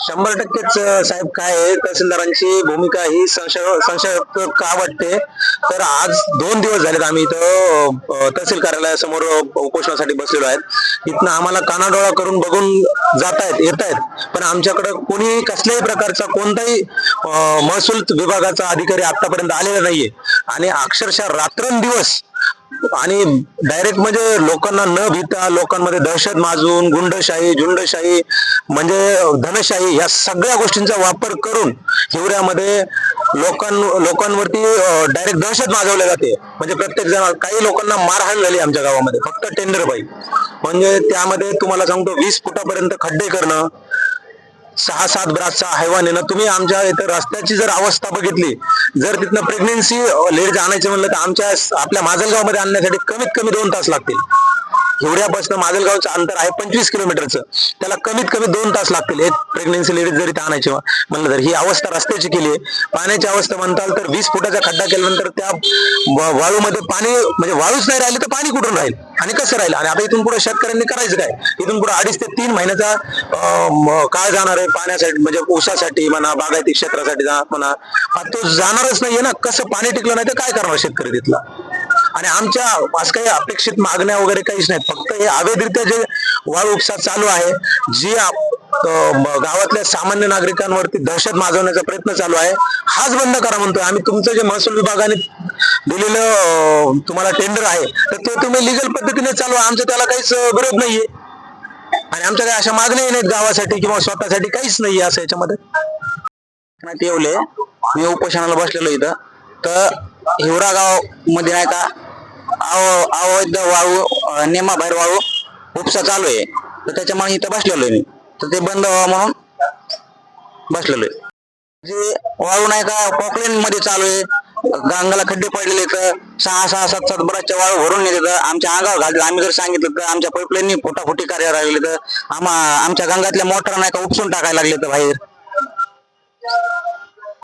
100%च साहेब. काय आहे, तहसीलदारांची भूमिका ही संशयास्पद का वाटते, तर आज 2 दिवस झालेत आम्ही इथं तहसील कार्यालयासमोर उपोषणासाठी बसलेलो आहेत. इथनं आम्हाला कानाडोळा करून बघून येत आहेत, पण आमच्याकडे कोणी कसल्याही प्रकारचा कोणताही महसूल विभागाचा अधिकारी आतापर्यंत आलेला नाहीये. आणि अक्षरशः रात्रंदिवस आणि डायरेक्ट म्हणजे लोकांना न भीता, लोकांमध्ये दहशत माजून गुंडशाही, झुंडशाही म्हणजे धनशाही या सगळ्या गोष्टींचा वापर करून हिवऱ्यामध्ये लोकांवरती डायरेक्ट दहशत माजवली जाते. म्हणजे प्रत्येक जण, काही लोकांना मारहाण झाली आमच्या गावामध्ये फक्त टेंडर पायी. म्हणजे त्यामध्ये तुम्हाला सांगतो 20 फुटापर्यंत खड्डे करणं, 6-7 ब्रासचा हैवान येणं. तुम्ही आमच्या इथं रस्त्याची जर अवस्था बघितली, जर तिथनं प्रेग्नेन्सी लेडीज आणायचं म्हणलं तर आपल्या माजलगाव मध्ये आणण्यासाठी कमीत कमी 2 तास लागतील. हिवऱ्यापासून माजलगावचं अंतर आहे 25 किलोमीटरचं, त्याला कमीत कमी 2 तास लागतील एक प्रेग्नेन्सी लेडीज जरी आणायची म्हणलं तर. ही अवस्था रस्त्याची केली आहे. पाण्याची अवस्था म्हणताल तर 20 फुटाचा खड्डा केल्यानंतर त्या वाळूमध्ये पाणी, म्हणजे वाळूच नाही राहिली तर पाणी कुठून राहील आणि कसं राहील. आणि आता इथून पुढे शेतकऱ्यांनी करायचं काय? इथून पुढे 2.5 ते 3 महिन्याचा काळ जाणार आहे पाण्यासाठी, म्हणजे ऊसासाठी म्हणा, बागायती क्षेत्रासाठी म्हणा. तो जाणारच नाहीये ना. कसं पाणी टिकलं नाही तर काय करणार शेतकरी तिथला? आणि आमच्या आज काही अपेक्षित मागण्या वगैरे काहीच नाहीत. फक्त हे अवैधरित्या जे वाळू उपसा चालू आहे, जी गावातल्या सामान्य नागरिकांवरती दहशत माजवण्याचा प्रयत्न चालू आहे, हाच बंद करा म्हणतोय आम्ही. तुमचं जे महसूल विभागाने दिलेलं तुम्हाला टेंडर आहे, तर ते तुम्ही लिगल पद्धतीने चालवा. आमचं त्याला काहीच विरोध नाहीये. आणि आमच्या काही अशा मागण्याही नाहीत गावासाठी किंवा स्वतःसाठी, काहीच नाहीये असं याच्यामध्ये. येवले मी उपोषणाला बसलेलो इथं. तर हिवरा गाव मध्ये नाही का अवैध वाळू, नेमाबाहेर वाळू उपसा चालू आहे, तर त्याच्यामुळे इथं बसलेलो आहे मी. तर ते बंद व्हावं म्हणून बसलेलो आहे. जे वाळू नाही का पॉकलेन मध्ये चालू आहे, गांगाला खड्डे पडलेले, तर 6-6, 7-7 बराचच्या वाळू भरून नेते. तर आमच्या अंगावर घालते. आम्ही जर सांगितलं तर आमच्या पाईपलाईननी फुटाफुटी कार्य राहिले, तर आमच्या गंगातल्या मोटर नाही का उपसून टाकायला लागले तर बाहेर.